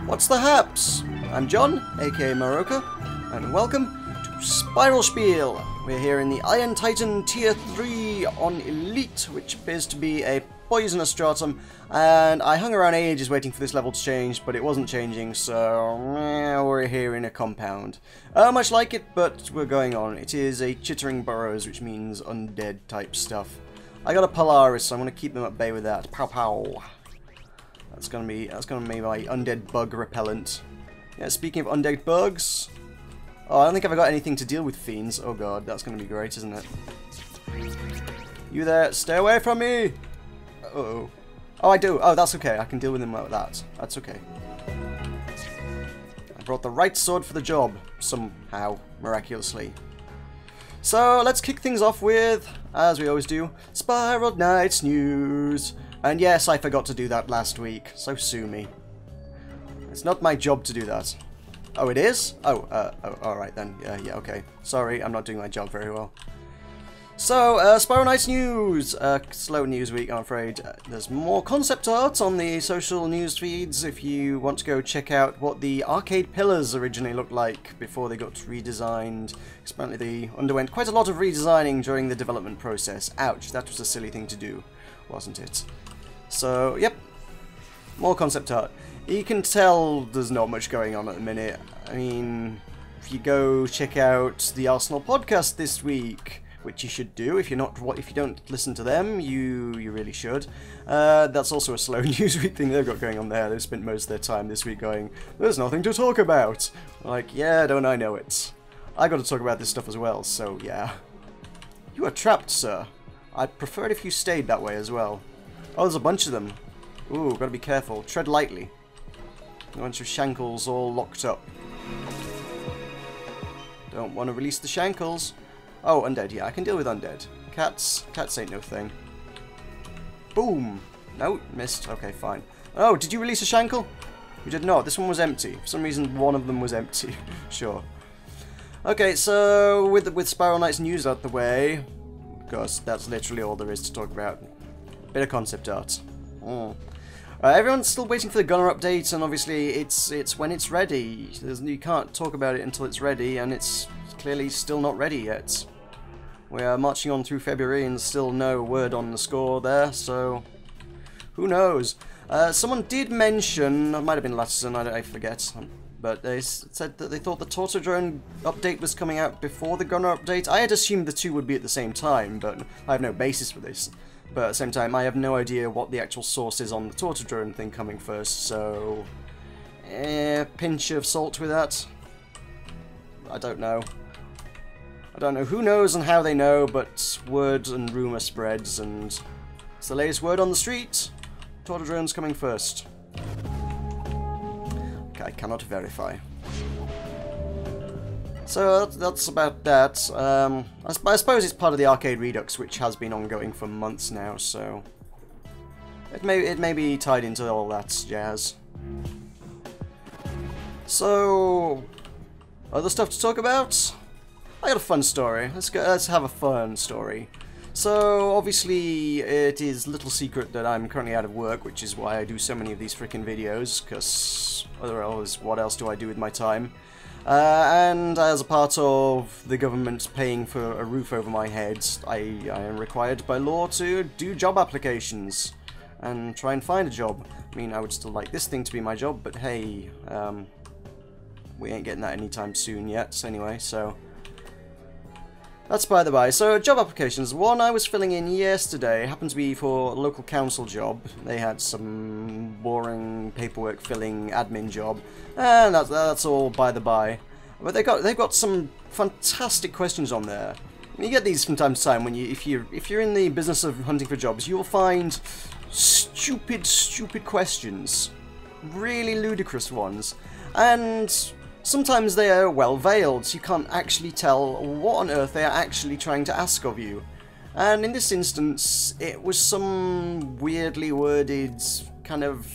What's the haps? I'm John, aka Meroka, and welcome to Spiel. We're here in the Iron Titan Tier 3 on Elite, which appears to be a poisonous stratum, and I hung around ages waiting for this level to change, but it wasn't changing, so we're here in a compound. Much like it, but we're going on. It is a chittering burrows, which means undead type stuff. I got a Polaris, so I'm going to keep them at bay with that. Pow pow. That's gonna be my undead bug repellent. Yeah, speaking of undead bugs, oh, I don't think I've got anything to deal with fiends. Oh god, that's gonna be great, isn't it? You there, stay away from me! Uh-oh. Oh, I do. Oh, that's okay. I can deal with him like that. That's okay. I brought the right sword for the job, somehow, miraculously. So, let's kick things off with, as we always do, Spiral Knights News. And yes, I forgot to do that last week, so sue me. It's not my job to do that. Oh, it is? Oh, alright then. Yeah, okay. Sorry, I'm not doing my job very well. So, Spiral Knights News! Slow news week, I'm afraid. There's more concept art on the social news feeds if you want to go check out what the arcade pillars originally looked like before they got redesigned. Apparently they underwent quite a lot of redesigning during the development process. Ouch, that was a silly thing to do, wasn't it? So, yep, more concept art. You can tell there's not much going on at the minute. I mean, if you go check out the Arsenal podcast this week, which you should do if you don't listen to them, you really should. That's also a slow news week thing they've got going on there. They've spent most of their time this week going, there's nothing to talk about. Like, yeah, don't I know it. I got to talk about this stuff as well, so yeah. You are trapped, sir. I'd prefer it if you stayed that way as well. Oh, there's a bunch of them. Ooh, gotta be careful. Tread lightly. A bunch of shankles all locked up. Don't want to release the shankles. Oh, undead. Yeah, I can deal with undead. Cats ain't no thing. Boom. No, missed. Okay, fine. Oh, did you release a shankle? You did not. This one was empty. For some reason, one of them was empty. Sure. Okay, so with Spiral Knights News out the way, because that's literally all there is to talk about. Bit of concept art. Everyone's still waiting for the Gunner update, and obviously it's when it's ready. You can't talk about it until it's ready, and it's clearly still not ready yet. We are marching on through February and still no word on the score there, so who knows? Someone did mention, it might have been Latterson, I forget, but they said that they thought the Tortodrone update was coming out before the Gunner update. I had assumed the two would be at the same time, but I have no basis for this. But at the same time, I have no idea what the actual source is on the Tortodrone thing coming first, so pinch of salt with that. I don't know. Who knows and how they know, but word and rumour spreads, and it's the latest word on the street. Tortodrone's coming first. Okay, I cannot verify. So that's about that. I suppose it's part of the Arcade Redux, which has been ongoing for months now, so it may be tied into all that jazz. So, other stuff to talk about? I got a fun story. Let's have a fun story. So, obviously, it is little secret that I'm currently out of work, which is why I do so many of these freaking videos, because otherwise, what else do I do with my time? And as a part of the government paying for a roof over my head, I am required by law to do job applications and try and find a job. I mean, I would still like this thing to be my job, but hey, we ain't getting that anytime soon yet, anyway, so that's by the by. So, job applications. One I was filling in yesterday happened to be for a local council job. They had some boring paperwork filling admin job, and that's all by the by. But they've got some fantastic questions on there. And you get these from time to time when if you're in the business of hunting for jobs, you will find stupid questions, really ludicrous ones, and sometimes they are well veiled, so you can't actually tell what on earth they are actually trying to ask of you. And in this instance, it was some weirdly worded, kind of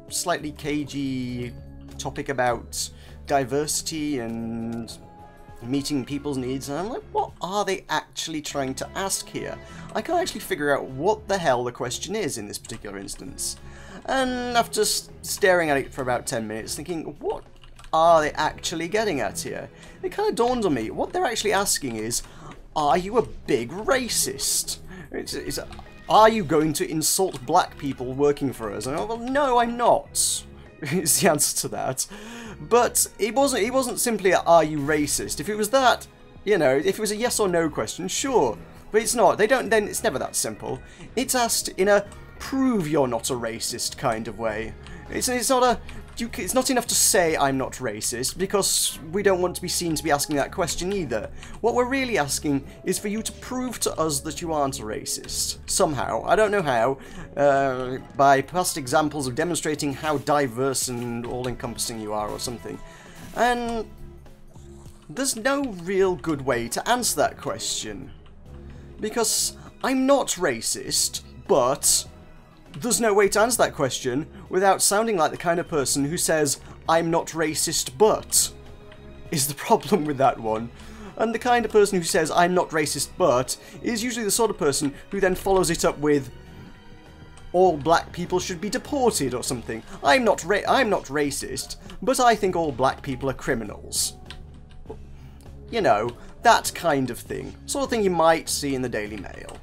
slightly cagey topic about diversity and meeting people's needs, and I'm like, what are they actually trying to ask here? I can't actually figure out what the hell the question is in this particular instance. And after staring at it for about 10 minutes, thinking, what are they actually getting at here? It kind of dawned on me, what they're actually asking is, are you a big racist? Are you going to insult black people working for us? And I'm like, well, no, I'm not. Is the answer to that. But it wasn't simply a, are you racist? If it was that, you know, if it was a yes or no question, sure. But it's not. Then it's never that simple. It's asked in a prove you're not a racist kind of way. It's not enough to say I'm not racist, because we don't want to be seen to be asking that question either. What we're really asking is for you to prove to us that you aren't a racist. Somehow. I don't know how. By past examples of demonstrating how diverse and all-encompassing you are or something. And there's no real good way to answer that question. Because I'm not racist, but there's no way to answer that question without sounding like the kind of person who says, I'm not racist, but, is the problem with that one. And the kind of person who says, I'm not racist, but, is usually the sort of person who then follows it up with, all black people should be deported or something. I'm not racist, but I think all black people are criminals. You know, that kind of thing. Sort of thing you might see in the Daily Mail.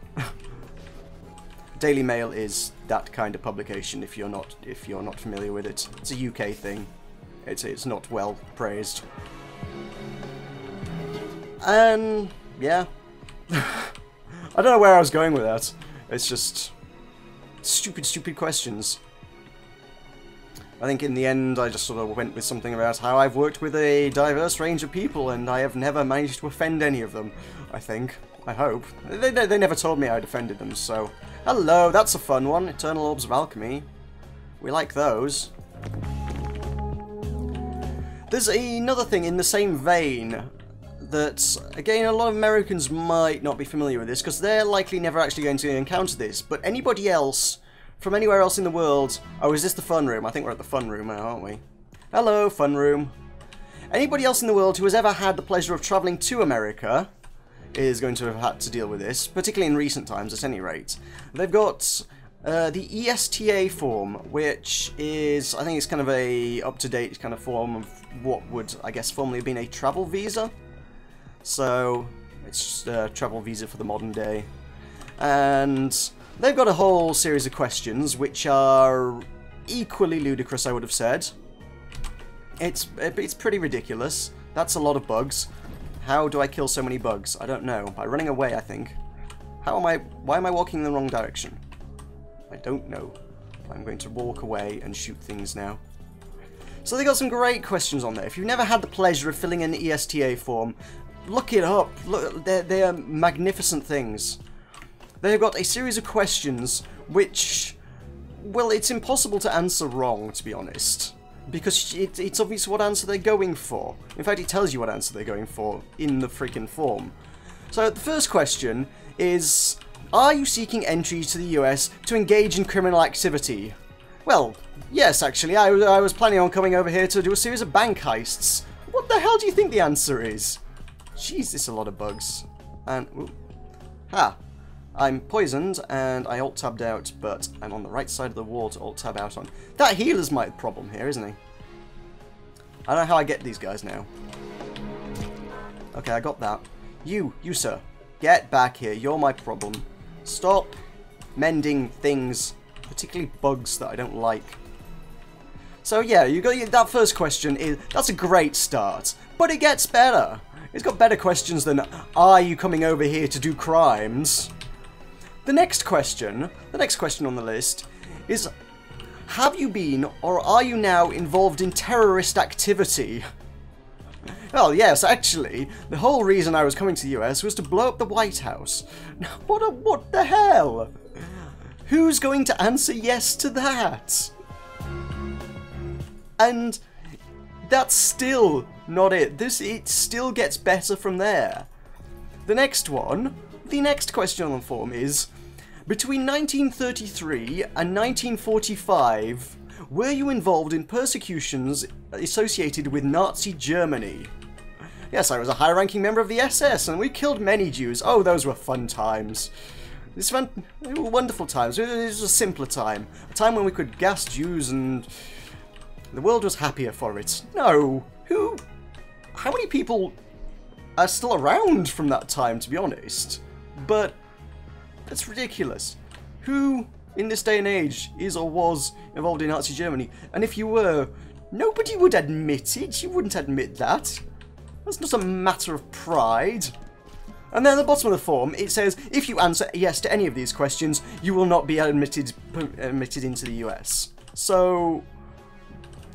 Daily Mail is that kind of publication if you're not familiar with it. It's a UK thing. It's not well praised. And yeah. I don't know where I was going with that. It's just stupid questions. I think in the end I just sort of went with something about how I've worked with a diverse range of people and I have never managed to offend any of them, I think. I hope. They never told me I'd offended them, so... Hello, that's a fun one. Eternal Orbs of Alchemy. We like those. There's another thing in the same vein that, again, a lot of Americans might not be familiar with this, because they're likely never actually going to encounter this, but anybody else from anywhere else in the world... Oh, is this the fun room? I think we're at the fun room now, aren't we? Hello, fun room. Anybody else in the world who has ever had the pleasure of travelling to America is going to have had to deal with this, particularly in recent times at any rate. They've got the ESTA form, which is, I think it's kind of a up-to-date kind of form of what would, I guess, formerly have been a travel visa. So, it's just a travel visa for the modern day. And they've got a whole series of questions, which are equally ludicrous, I would have said. It's pretty ridiculous. That's a lot of bugs. How do I kill so many bugs? I don't know. By running away, I think. Why am I walking in the wrong direction? I don't know. I'm going to walk away and shoot things now. So they got some great questions on there. If you've never had the pleasure of filling in the ESTA form, look it up. Look, they're magnificent things. They've got a series of questions which, well, it's impossible to answer wrong, to be honest. Because it's obvious what answer they're going for. In fact, it tells you what answer they're going for in the freaking form. So the first question is, are you seeking entry to the US to engage in criminal activity? Well, yes, actually. I was planning on coming over here to do a series of bank heists. What the hell do you think the answer is? Jeez, this is a lot of bugs. And, ooh. I'm poisoned, and I alt-tabbed out, but I'm on the right side of the wall to alt-tab out on. That healer's my problem here, isn't he? I don't know how I get these guys now. Okay, I got that. You sir, get back here. You're my problem. Stop mending things, particularly bugs that I don't like. So yeah, you got that first question. That's a great start, but it gets better. It's got better questions than, are you coming over here to do crimes? The next question on the list is, have you been or are you now involved in terrorist activity? Well, yes, actually, the whole reason I was coming to the US was to blow up the White House. What the hell? Who's going to answer yes to that? And that's still not it. It still gets better from there. The next question on the form is, between 1933 and 1945, were you involved in persecutions associated with Nazi Germany? Yes, I was a high-ranking member of the SS, and we killed many Jews. Oh, those were fun times. They were wonderful times. It was a simpler time. A time when we could gas Jews and the world was happier for it. No. How many people are still around from that time, to be honest? But that's ridiculous. Who, in this day and age, is or was involved in Nazi Germany? And if you were, nobody would admit it. You wouldn't admit that. That's not a matter of pride. And then at the bottom of the form, it says, if you answer yes to any of these questions, you will not be admitted into the US. So,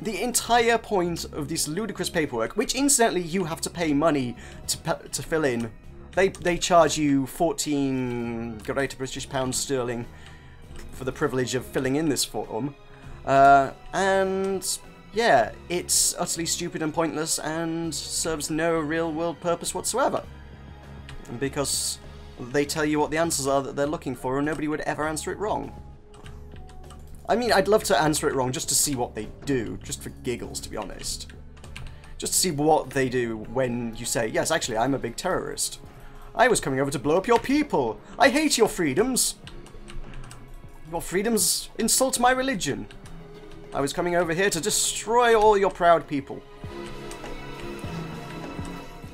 the entire point of this ludicrous paperwork, which incidentally you have to pay money to fill in, they charge you 14 Great British Pounds sterling for the privilege of filling in this form. And yeah, it's utterly stupid and pointless and serves no real-world purpose whatsoever. Because they tell you what the answers are that they're looking for, and nobody would ever answer it wrong. I mean, I'd love to answer it wrong just to see what they do, just for giggles, to be honest. Just to see what they do when you say, yes, actually, I'm a big terrorist. I was coming over to blow up your people. I hate your freedoms. Your freedoms insult my religion. I was coming over here to destroy all your proud people.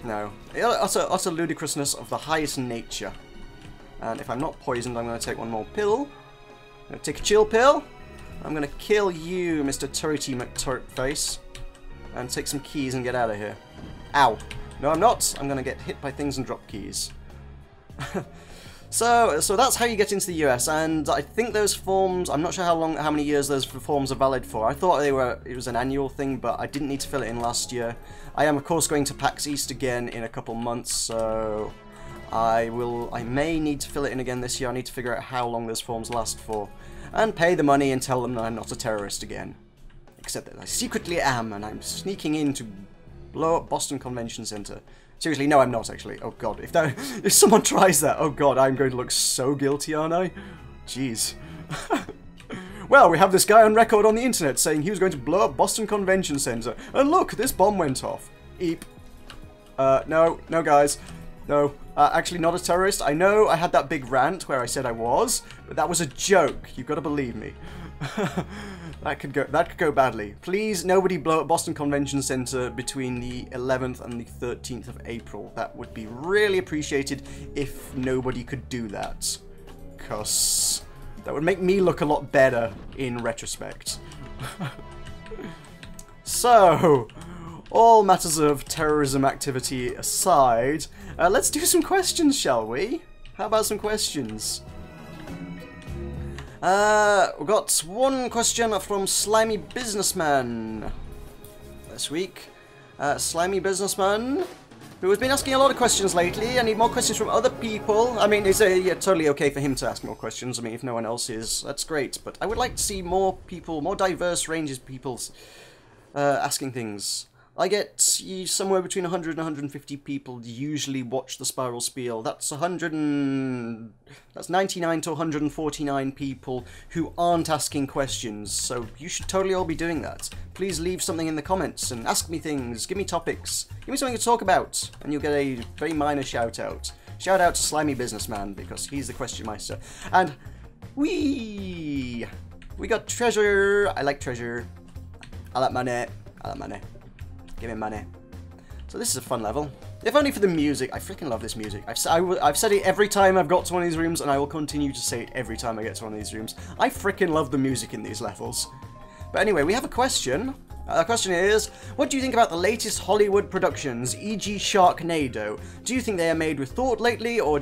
No. Utter ludicrousness of the highest nature. And if I'm not poisoned, I'm going to take one more pill. I'm going to take a chill pill. I'm going to kill you, Mr. Turrety McTurtface. And take some keys and get out of here. Ow. No, I'm not. I'm going to get hit by things and drop keys. So that's how you get into the US, and I think those forms, I'm not sure how many years those forms are valid for. I thought it was an annual thing, but I didn't need to fill it in last year. I am of course going to PAX East again in a couple months, so I may need to fill it in again this year. I need to figure out how long those forms last for, and pay the money and tell them that I'm not a terrorist again. Except that I secretly am, and I'm sneaking in to blow up Boston Convention Center. Seriously, no, I'm not actually. Oh god, if someone tries that, oh god, I'm going to look so guilty, aren't I? Jeez. Well, we have this guy on record on the internet saying he was going to blow up Boston Convention Center, and look, this bomb went off. Eep. No, guys. No, actually not a terrorist. I know I had that big rant where I said I was, but that was a joke. You've got to believe me. That could go badly. Please, nobody blow up Boston Convention Center between the 11th and the 13th of April. That would be really appreciated if nobody could do that. Because that would make me look a lot better in retrospect. So, all matters of terrorism activity aside, let's do some questions, shall we? How about some questions? We've got one question from Slimy Businessman this week. Slimy Businessman, who has been asking a lot of questions lately. I need more questions from other people. I mean, it's totally okay for him to ask more questions. I mean, if no one else is, that's great. But I would like to see more people, more diverse ranges of people asking things. I get somewhere between 100 and 150 people usually watch the Spiral Spiel. That's 99 to 149 people who aren't asking questions, so you should totally all be doing that. Please leave something in the comments and ask me things, give me topics, give me something to talk about, and you'll get a very minor shout out. Shout out to Slimy Businessman, because he's the question meister. And we got treasure. I like treasure. I like money. I like money. Give me money. So this is a fun level. If only for the music. I freaking love this music. I've said it every time I've got to one of these rooms, and I will continue to say it every time I get to one of these rooms. I freaking love the music in these levels. But anyway, we have a question. The question is, what do you think about the latest Hollywood productions, e.g. Sharknado? Do you think they are made with thought lately, or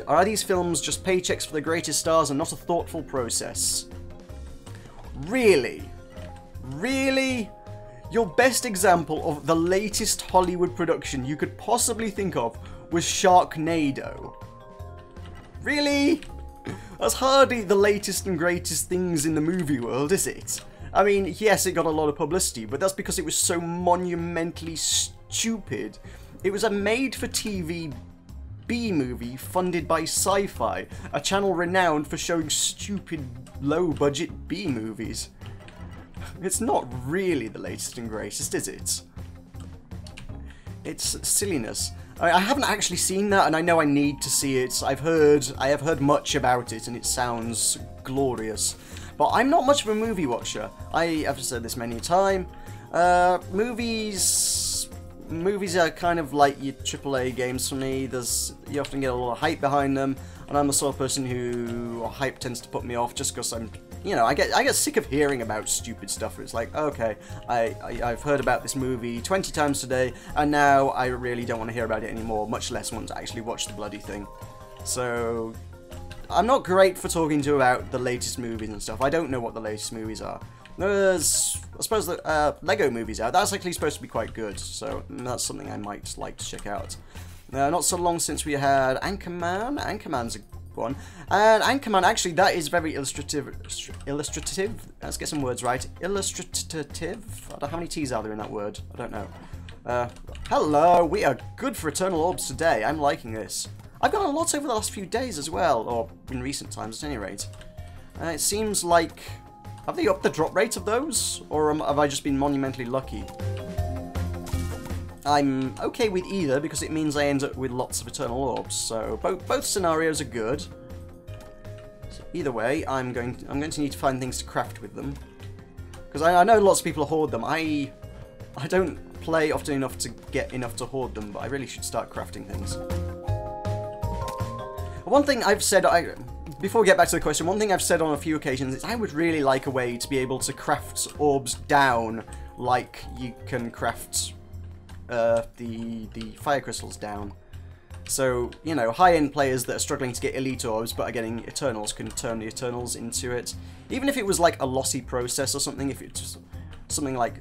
are these films just paychecks for the greatest stars and not a thoughtful process? Really? Really? Your best example of the latest Hollywood production you could possibly think of was Sharknado. Really? That's hardly the latest and greatest things in the movie world, is it? I mean, yes, it got a lot of publicity, but that's because it was so monumentally stupid. It was a made-for-TV B-movie funded by Sci-Fi, a channel renowned for showing stupid, low-budget B-movies. It's not really the latest and greatest, is it? It's silliness. I haven't actually seen that, and I know I need to see it. I have heard much about it, and it sounds glorious. But I'm not much of a movie watcher. I have said this many a time. Movies are kind of like your AAA games for me. You often get a lot of hype behind them, and I'm the sort of person who hype tends to put me off just because I get sick of hearing about stupid stuff. It's like, okay, I've heard about this movie 20 times today, and now I really don't want to hear about it anymore, much less want to actually watch the bloody thing. So, I'm not great for talking to you about the latest movies and stuff. I don't know what the latest movies are. There's, I suppose, the Lego movies out. That's actually supposed to be quite good, so that's something I might like to check out. Not so long since we had Anchorman. Anchorman's a one. And Anchorman, actually, that is very illustrative. Let's get some words right. Illustrative? I don't know how many T's are there in that word. I don't know. Hello, we are good for Eternal Orbs today. I'm liking this. I've got a lot over the last few days as well, or in recent times at any rate. It seems like... Have they upped the drop rate of those? Or have I just been monumentally lucky? I'm okay with either, because it means I end up with lots of Eternal Orbs, so both scenarios are good. So either way, I'm going to need to find things to craft with them. Because I know lots of people hoard them. I don't play often enough to get enough to hoard them, but I really should start crafting things. One thing I've said, before we get back to the question, one thing I've said on a few occasions is I would really like a way to be able to craft orbs down like you can craft the fire crystals down. So, you know, high-end players that are struggling to get elite orbs but are getting Eternals can turn the Eternals into it. Even if it was like a lossy process or something, if it's just something like...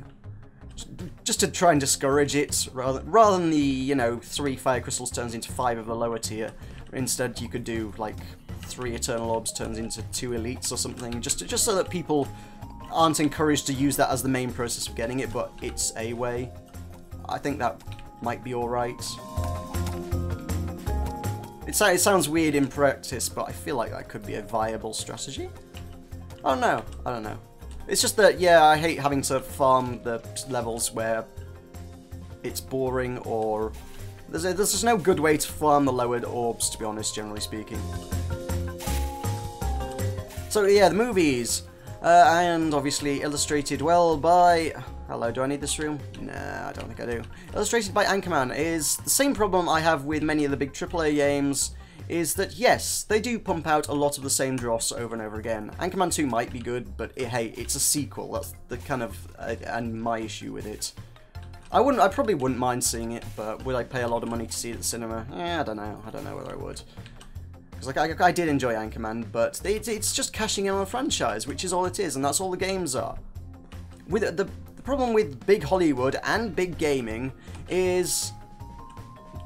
just to try and discourage it, rather than the, you know, 3 fire crystals turns into 5 of the lower tier. Instead, you could do, like, 3 Eternal Orbs turns into 2 elites or something, just so that people aren't encouraged to use that as the main process of getting it, but it's a way. I think that might be alright. It sounds weird in practice, but I feel like that could be a viable strategy. I don't know. It's just that, yeah, I hate having to farm the levels where it's boring, or... There's just no good way to farm the lowered orbs, to be honest, generally speaking. So, yeah, the movies. And obviously illustrated well by... Hello, do I need this room? Nah, I don't think I do. Illustrated by Anchorman is the same problem I have with many of the big AAA games, is that, yes, they do pump out a lot of the same dross over and over again. Anchorman 2 might be good, but hey, it's a sequel. That's the kind of... and my issue with it. I probably wouldn't mind seeing it, but would I pay a lot of money to see it at the cinema? I don't know. I don't know whether I would. Because like, I did enjoy Anchorman, but it's just cashing in on a franchise, which is all it is, and that's all the games are. With the problem with big Hollywood and big gaming is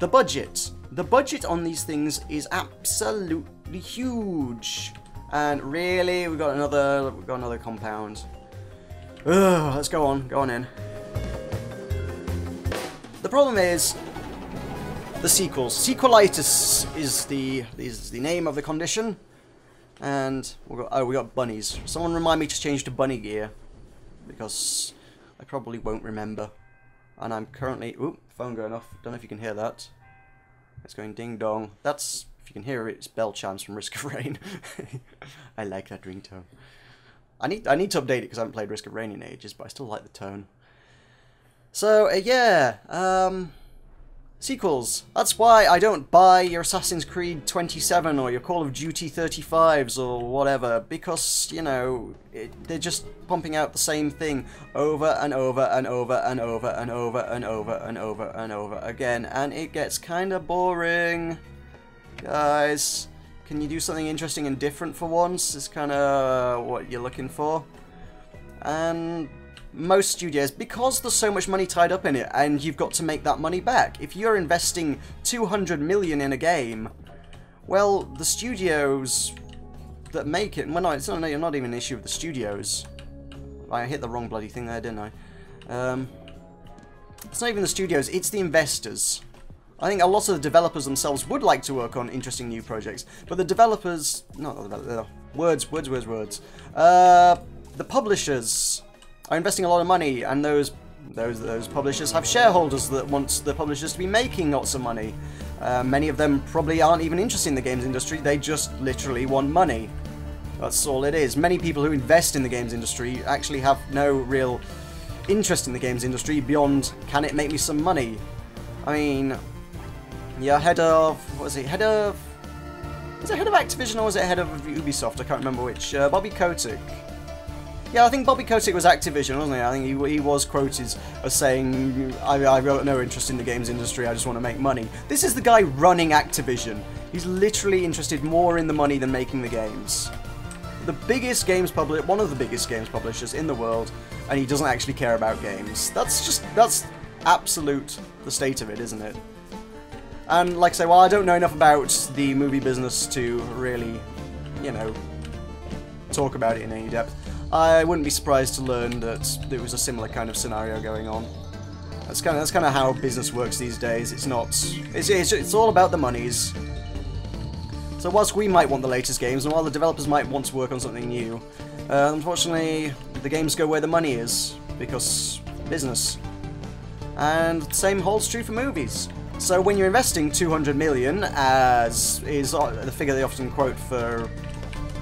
the budget. The budget on these things is absolutely huge. And really, we've got another compound. Ugh, let's go on in. The problem is the sequels. Sequelitis is the name of the condition, and we got bunnies. Someone remind me to change to bunny gear, because I probably won't remember. And I'm currently... Ooh, phone going off. Don't know if you can hear that. It's going ding dong. That's, if you can hear it, it's bell chimes from Risk of Rain. I like that ringtone. I need to update it because I haven't played Risk of Rain in ages, but I still like the tone. So, yeah, sequels. That's why I don't buy your Assassin's Creed 27 or your Call of Duty 35s or whatever, because, you know, they're just pumping out the same thing over and over and over and over and over and over and over and over again, and it gets kind of boring. Guys, can you do something interesting and different for once? Is kind of what you're looking for. And... most studios, because there's so much money tied up in it, and you've got to make that money back. If you're investing 200 million in a game, well, the studios that make it, well, no, it's not even an issue with the studios. I hit the wrong bloody thing there, didn't I? It's not even the studios, it's the investors. I think a lot of the developers themselves would like to work on interesting new projects, but the developers, not the developers, words. The publishers are investing a lot of money, and those Those publishers have shareholders that want the publishers to be making lots of money. Many of them probably aren't even interested in the games industry, they just literally want money. That's all it is. Many people who invest in the games industry actually have no real interest in the games industry beyond, can it make me some money? I mean, yeah, head of, what was it, head of Activision or was it head of Ubisoft? I can't remember which. Bobby Kotick. Yeah, I think Bobby Kotick was Activision, wasn't he? I think he was quoted as saying, I've got no interest in the games industry, I just want to make money. This is the guy running Activision. He's literally interested more in the money than making the games. The biggest games publisher, one of the biggest games publishers in the world, and he doesn't actually care about games. That's absolute the state of it, isn't it? And like I say, well, I don't know enough about the movie business to really, you know, talk about it in any depth. I wouldn't be surprised to learn that there was a similar kind of scenario going on. That's kind of how business works these days. It's not. It's all about the monies. So whilst we might want the latest games, and while the developers might want to work on something new, unfortunately, the games go where the money is because business. And the same holds true for movies. So when you're investing 200 million, as is the figure they often quote for.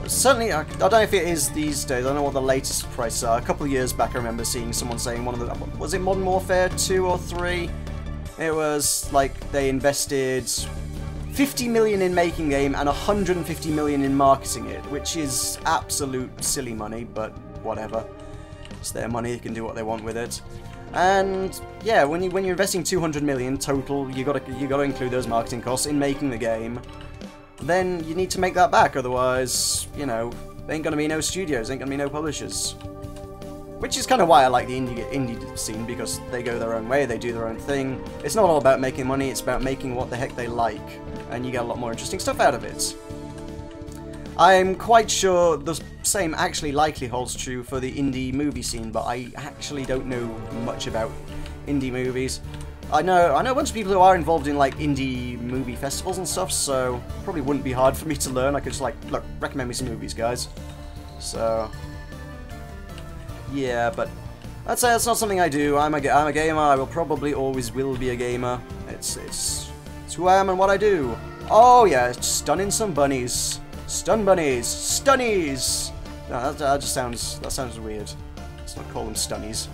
Certainly, I don't know if it is these days, I don't know what the latest prices are. A couple of years back I remember seeing someone saying one of the... Was it Modern Warfare 2 or 3? It was like they invested 50 million in making the game and 150 million in marketing it, which is absolute silly money, but whatever. It's their money, they can do what they want with it. And yeah, when you're investing 200 million total, you gotta include those marketing costs in making the game. Then you need to make that back, otherwise, you know, there ain't gonna be no studios, ain't gonna be no publishers. Which is kind of why I like the indie scene, because they go their own way, they do their own thing. It's not all about making money, it's about making what the heck they like, and you get a lot more interesting stuff out of it. I'm quite sure the same actually likely holds true for the indie movie scene, but I actually don't know much about indie movies. I know a bunch of people who are involved in like indie movie festivals and stuff, so probably wouldn't be hard for me to learn. I could just like, look, recommend me some movies, guys. So yeah, but I'd say that's not something I do. I'm a gamer. I will probably always will be a gamer. It's who I am and what I do. Oh yeah, stunning some bunnies, stun bunnies, stunnies. No, that sounds weird. Let's not call them stunnies.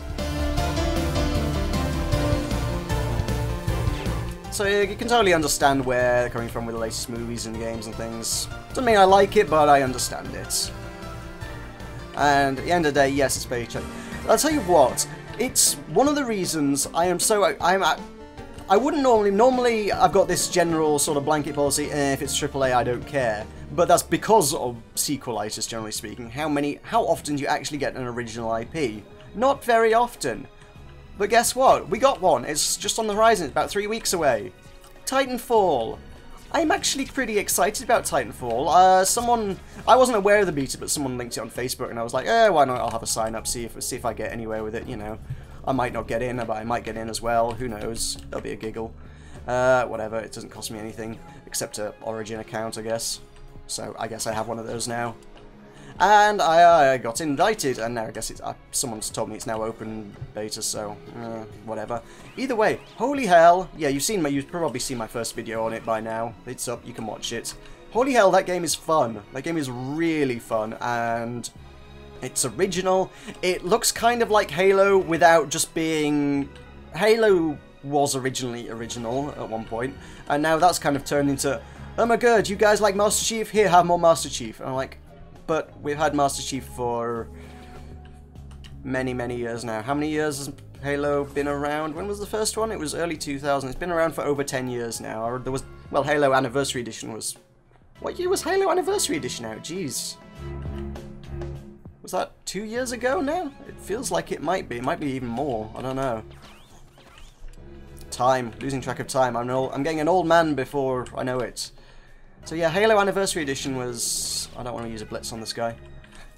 So you can totally understand where they're coming from with the latest movies and games and things. Doesn't mean I like it, but I understand it. And at the end of the day, yes, it's paycheck. I'll tell you what, it's one of the reasons I wouldn't normally I've got this general sort of blanket policy, if it's AAA I don't care. But that's because of sequelitis, generally speaking. How often do you actually get an original IP? Not very often. But guess what? We got one. It's just on the horizon. It's about 3 weeks away. Titanfall. I'm actually pretty excited about Titanfall. I wasn't aware of the beta, but someone linked it on Facebook, and I was like, why not? I'll have a sign up, see if I get anywhere with it. You know, I might not get in, but I might get in as well. Who knows? There'll be a giggle. Whatever. It doesn't cost me anything except an Origin account, I guess. So I guess I have one of those now. And I got invited, and now I guess someone's told me it's now open beta, so whatever. Either way, holy hell! Yeah, you've probably seen my first video on it by now. It's up, you can watch it. Holy hell, that game is fun. That game is really fun, and it's original. It looks kind of like Halo without just being... Halo was originally original at one point, and now that's kind of turned into, oh my god, you guys like Master Chief? Here, have more Master Chief. And I'm like, but we've had Master Chief for many, many years now. How many years has Halo been around? When was the first one? It was early 2000s. It's been around for over 10 years now. There was, well, Halo Anniversary Edition was... What year was Halo Anniversary Edition out? Jeez. Was that 2 years ago now? It feels like it might be. It might be even more. I don't know. Time. Losing track of time. I'm getting an old man before I know it. So yeah, Halo Anniversary Edition was... I don't want to use a blitz on this guy.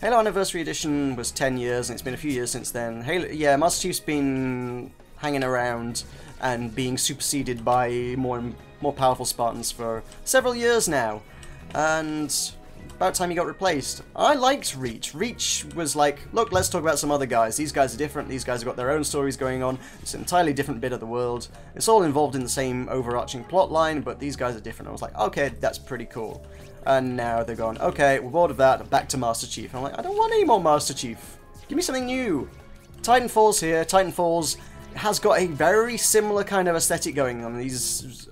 Halo Anniversary Edition was 10 years, and it's been a few years since then. Yeah, Master Chief's been hanging around and being superseded by more powerful Spartans for several years now. And about time he got replaced. I liked Reach. Reach was like, look, let's talk about some other guys. These guys are different. These guys have got their own stories going on. It's an entirely different bit of the world. It's all involved in the same overarching plot line, but these guys are different. I was like, okay, that's pretty cool. And now they're going, okay, we're bored of that. Back to Master Chief. And I'm like, I don't want any more Master Chief. Give me something new. Titanfall's here. Titanfall's has got a very similar kind of aesthetic going on. These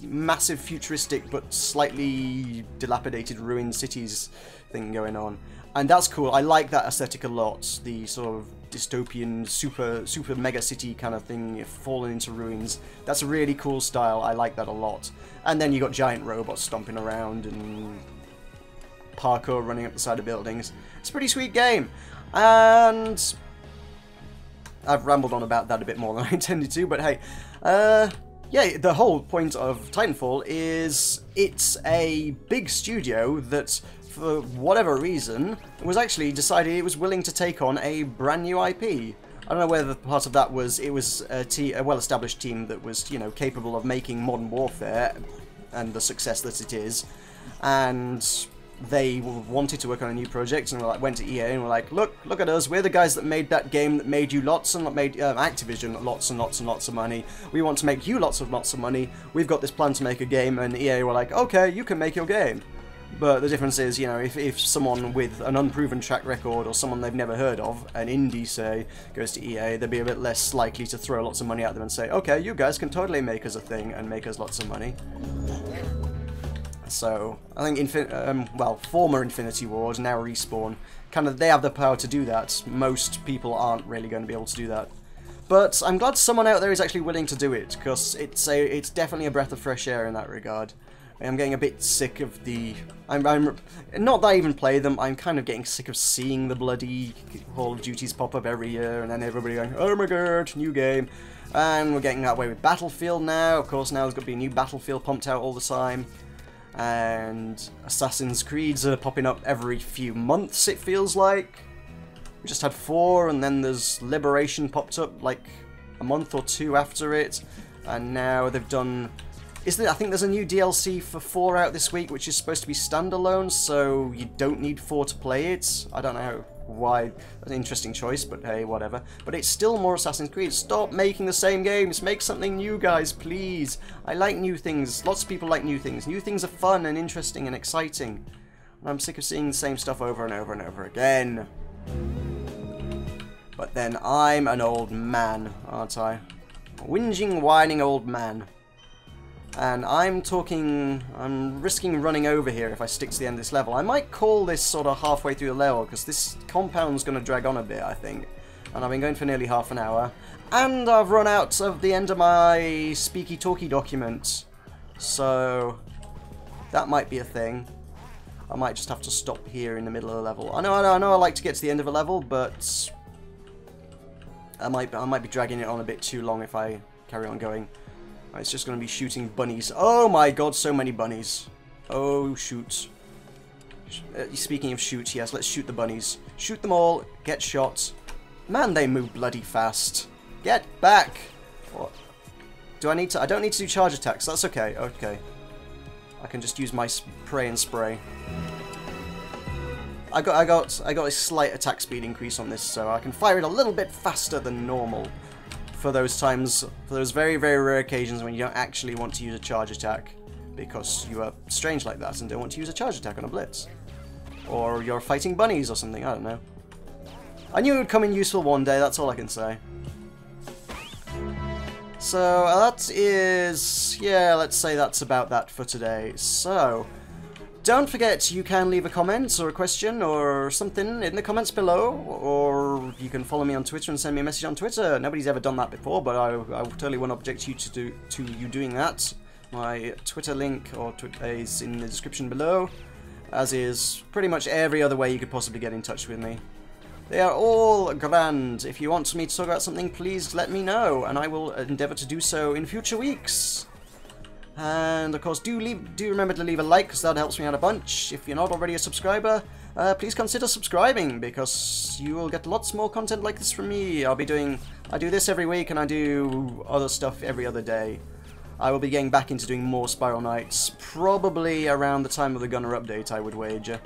massive futuristic but slightly dilapidated ruined cities thing going on. And that's cool. I like that aesthetic a lot. The sort of dystopian, super mega city kind of thing, falling into ruins. That's a really cool style. I like that a lot. And then you got giant robots stomping around and parkour running up the side of buildings. It's a pretty sweet game. And I've rambled on about that a bit more than I intended to, but hey, yeah, the whole point of Titanfall is it's a big studio that, for whatever reason, was actually decided it was willing to take on a brand new IP. I don't know whether part of that was it was a well-established team that was, you know, capable of making Modern Warfare and the success that it is, and they wanted to work on a new project and went to EA and were like, look at us, we're the guys that made that game that made you made Activision lots and lots of money. We want to make you lots of money. We've got this plan to make a game, and EA were like, okay, you can make your game. But the difference is, you know, if someone with an unproven track record or someone they've never heard of, an indie say, goes to EA, they'd be a bit less likely to throw lots of money at them and say, okay, you guys can totally make us a thing and make us lots of money. So, I think former Infinity Ward, now Respawn, they have the power to do that. Most people aren't really going to be able to do that. But I'm glad someone out there is actually willing to do it, because it's definitely a breath of fresh air in that regard. I'm getting a bit sick of the... I'm not that I even play them, I'm kind of getting sick of seeing the bloody Call of Duties pop up every year, and then everybody going, oh my god, new game. And we're getting that way with Battlefield now. Of course, now there's got to be a new Battlefield pumped out all the time. And Assassin's Creeds are popping up every few months, it feels like. We just had 4, and then there's Liberation popped up like a month or 2 after it. And now they've done... I think there's a new DLC for 4 out this week, which is supposed to be standalone, so you don't need 4 to play it. I don't know why. That's an interesting choice, but hey, whatever. But it's still more Assassin's Creed. Stop making the same games. Make something new, guys, please. I like new things. Lots of people like new things. New things are fun and interesting and exciting. And I'm sick of seeing the same stuff over and over and over again. But then I'm an old man, aren't I? A whinging, whining old man. And I'm risking running over here if I stick to the end of this level. I might call this sort of halfway through the level, because this compound's going to drag on a bit, I think. And I've been going for nearly half an hour. And I've run out of the end of my speaky talky document. So that might be a thing. I might just have to stop here in the middle of the level. I know I like to get to the end of a level, but I might be dragging it on a bit too long if I carry on going. It's just going to be shooting bunnies. Oh my god, so many bunnies. Oh, shoot. Speaking of shoot, yes, let's shoot the bunnies. Shoot them all, get shot. Man, they move bloody fast. Get back! What? Do I need to... I don't need to do charge attacks, that's okay, okay. I can just use my pray and spray. I got a slight attack speed increase on this, so I can fire it a little bit faster than normal. For those times, for those very, very rare occasions when you don't actually want to use a charge attack because you are strange like that and don't want to use a charge attack on a blitz. Or you're fighting bunnies or something, I don't know. I knew it would come in useful one day, that's all I can say. So, that is... yeah, let's say that's about that for today. So, don't forget you can leave a comment or a question or something in the comments below, or you can follow me on Twitter and send me a message on Twitter. Nobody's ever done that before, but I totally won't object you to you doing that. My Twitter link is in the description below, as is pretty much every other way you could possibly get in touch with me. They are all grand. If you want me to talk about something, please let me know, and I will endeavour to do so in future weeks. And of course, do remember to leave a like, because that helps me out a bunch. If you're not already a subscriber, please consider subscribing, because you will get lots more content like this from me. I do this every week, and I do other stuff every other day. I will be getting back into doing more Spiral Knights, probably around the time of the Gunner update, I would wager.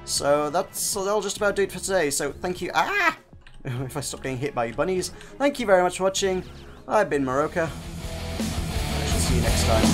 So that'll just about do it for today. So thank you. Ah! If I stop getting hit by bunnies. Thank you very much for watching. I've been Meroka. I shall see you next time.